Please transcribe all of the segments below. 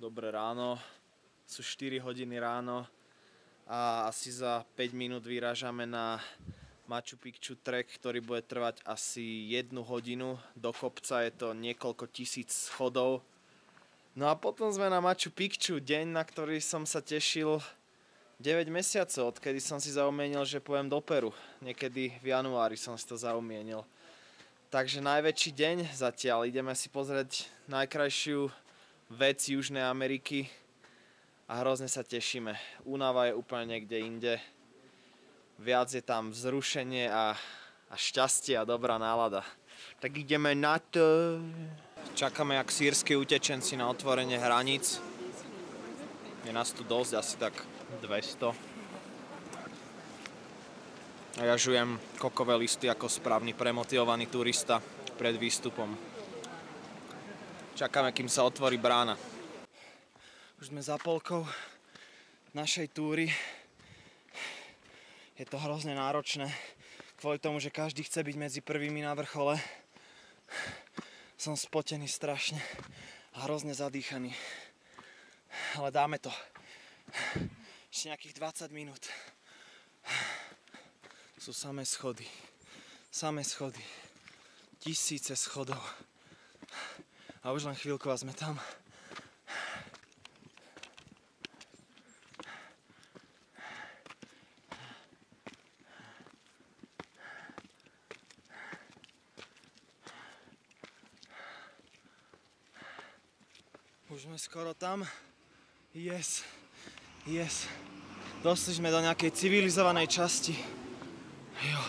Dobré ráno, sú 4 hodiny ráno a asi za 5 minút vyrážame na Machu Picchu trek, ktorý bude trvať asi 1 hodinu. Do kopca je to niekoľko tisíc schodov. No a potom sme na Machu Picchu, deň, na ktorý som sa tešil 9 mesiacov, odkedy som si zaumienil, že pôjdem do Peru. Niekedy v januári som si to zaumienil. Takže najväčší deň zatiaľ, ideme si pozrieť najkrajšiu vec Južnej Ameriky a hrozne sa tešíme. Únava je úplne niekde inde. Viac je tam vzrušenie a šťastie a dobrá nálada. Tak ideme na to. Čakáme jak sýrski utečenci na otvorenie hraníc. Je nás tu dosť, asi tak 200. A ja žujem kokové listy ako správny premotivovaný turista pred výstupom. Čakáme, kým sa otvorí brána. Už sme za polkou našej túry. Je to hrozne náročné. Kvôli tomu, že každý chce byť medzi prvými na vrchole. Som spotený strašne a hrozne zadýchaný. Ale dáme to. Ešte nejakých 20 minút. Sú samé schody. Samé schody. Tisíce schodov. A už len chvíľku a sme tam. Už sme skoro tam. Yes. Došli sme do nejakej civilizovanej časti. Jo.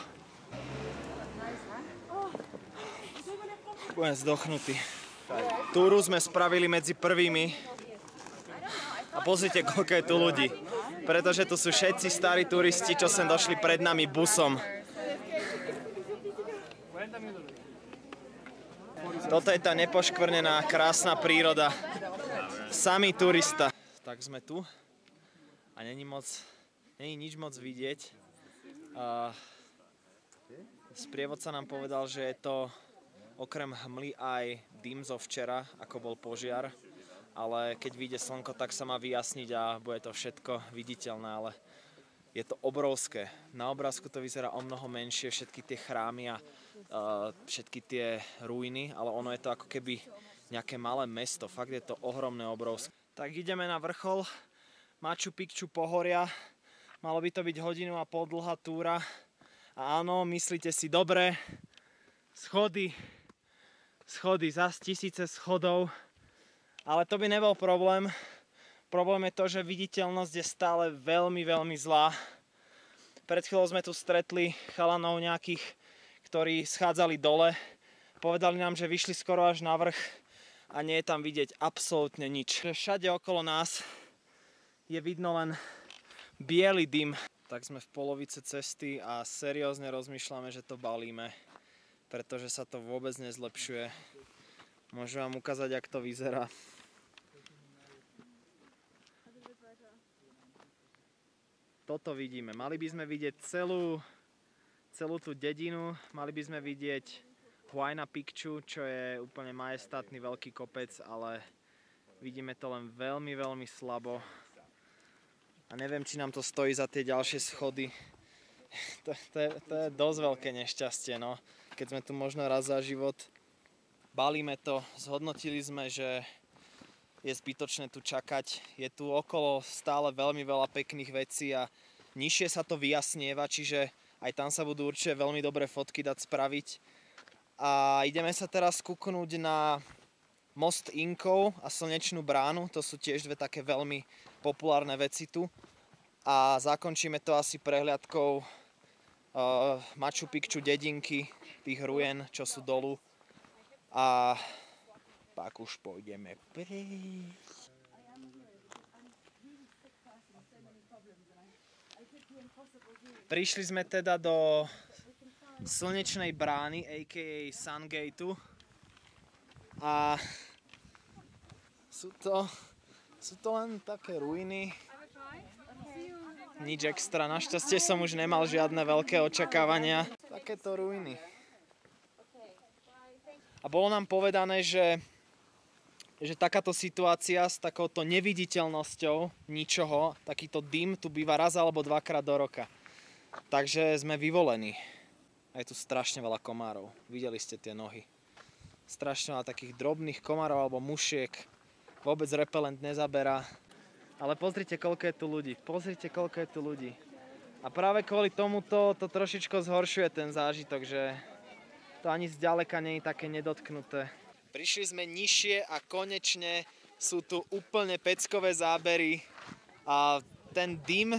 Budem zdochnutý. Túru sme spravili medzi prvými. A pozrite, koľko je tu ľudí. Pretože tu sú všetci starí turisti, čo sem došli pred nami busom. Toto je tá nepoškvrnená, krásna príroda. Samý turista. Tak sme tu. A není nič moc vidieť. Sprievodca nám povedal, že je to okrem hmly aj dym zo včera, ako bol požiar, ale keď vyjde slnko, tak sa má vyjasniť a bude to všetko viditeľné, ale je to obrovské. Na obrázku to vyzerá o mnoho menšie, všetky tie chrámy a všetky tie ruiny, ale ono je to ako keby nejaké malé mesto, fakt je to ohromné, obrovské. Tak ideme na vrchol Machu Picchu pohoria, malo by to byť 1,5 hodiny dlhá túra a áno, myslíte si dobre, schody, zas tisíce schodov, ale to by nebol problém. Problém je to, že viditeľnosť je stále veľmi, veľmi zlá. Pred chvíľou sme tu stretli chalanov nejakých, ktorí schádzali dole. Povedali nám, že vyšli skoro až na vrch a nie je tam vidieť absolútne nič. Všade okolo nás je vidno len biely dym. Tak sme v polovice cesty a seriózne rozmýšľame, že to balíme, pretože sa to vôbec nezlepšuje. Môžem vám ukázať, jak to vyzerá. Toto vidíme. Mali by sme vidieť celú tú dedinu. Mali by sme vidieť Huayna Picchu, čo je úplne majestátny veľký kopec, ale vidíme to len veľmi, veľmi slabo. A neviem, či nám to stojí za tie ďalšie schody. To je dosť veľké nešťastie, no. Keď sme tu možno raz za život. Balíme to, zhodnotili sme, že je zbytočné tu čakať. Je tu okolo stále veľmi veľa pekných vecí a nižšie sa to vyjasnieva, čiže aj tam sa budú určite veľmi dobré fotky dať spraviť. A ideme sa teraz kúknúť na most Inkov a Slnečnú bránu. To sú tiež dve také veľmi populárne veci tu. A zakončíme to asi prehliadkou Machu Picchu dedinky, tých rujen, čo sú dolu. A pak už pôjdeme preč. Prišli sme teda do Slnečnej brány, a.k.a. Sun Gateu. A sú to len také ruiny. Nič extra, našťastie som už nemal žiadne veľké očakávania. Takéto ruiny. A bolo nám povedané, že že takáto situácia s takouto neviditeľnosťou ničoho, takýto dym tu býva raz alebo dvakrát do roka. Takže sme vyvolení. A je tu strašne veľa komárov. Videli ste tie nohy. Strašne veľa takých drobných komárov alebo mušiek. Vôbec repelent nezaberá. Ale pozrite, koľko je tu ľudí. Pozrite, koľko je tu ľudí. A práve kvôli tomuto to trošičko zhoršuje ten zážitok, že to ani zďaleka nie je také nedotknuté. Prišli sme nižšie a konečne sú tu úplne peckové zábery a ten dym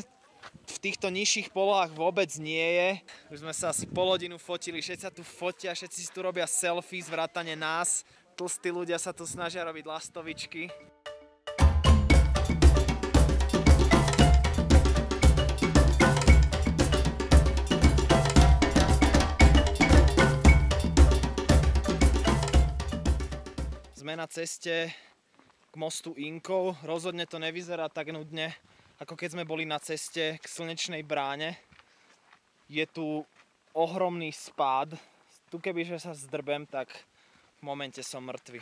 v týchto nižších polohách vôbec nie je. Už sme sa asi pol hodinu fotili, všetci sa tu fotia, všetci si tu robia selfies, vrátane nás. Tlstí ľudia sa tu snažia robiť lastovičky. Sme na ceste k mostu Inkov. Rozhodne to nevyzerá tak nudne, ako keď sme boli na ceste k Slnečnej bráne. Je tu ohromný spád. Tu kebyže sa zdrbem, tak v momente som mŕtvy.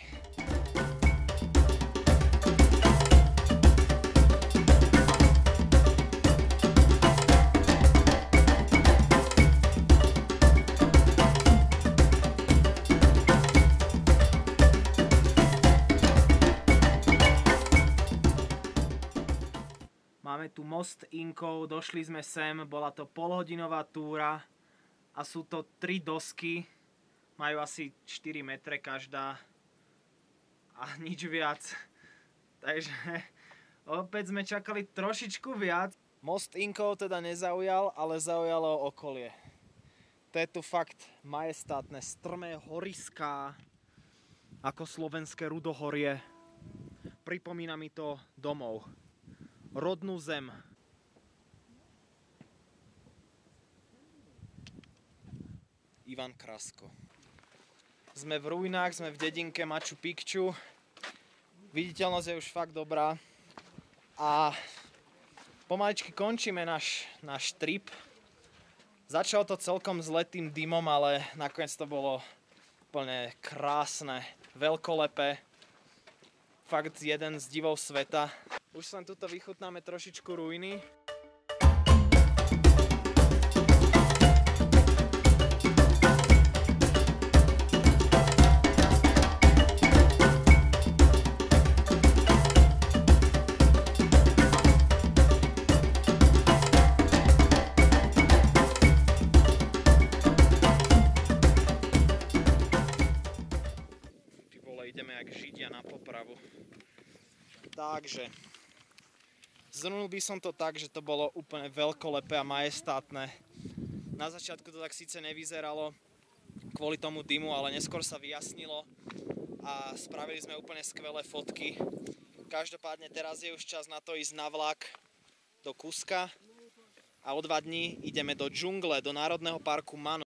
Máme tu most Inkov, došli sme sem, bola to polhodinová túra a sú to 3 dosky, majú asi 4 metre každá a nič viac. Takže opäť sme čakali trošičku viac. Most Inkov teda nezaujal, ale zaujalo okolie. To je tu fakt majestátne, strmé horiská, ako slovenské rudohorie. Pripomína mi to domov. Rodnú zem. Ivan Krasko. Sme v ruinách, sme v dedinke Machu Picchu. Viditeľnosť je už fakt dobrá. A pomaličky končíme náš trip. Začalo to celkom zle tým dymom, ale nakoniec to bolo úplne krásne, veľkolepé. Fakt jeden z divov sveta. Už len tuto vychutnáme trošičku ruiny. Ty vole, ideme jak Židia na popravu. Takže zhrnul by som to tak, že to bolo úplne veľkolepé a majestátne. Na začiatku to tak síce nevyzeralo kvôli tomu dymu, ale neskôr sa vyjasnilo a spravili sme úplne skvelé fotky. Každopádne teraz je už čas na to ísť na vlak do Kuska a o 2 dní ideme do džungle, do Národného parku Manu.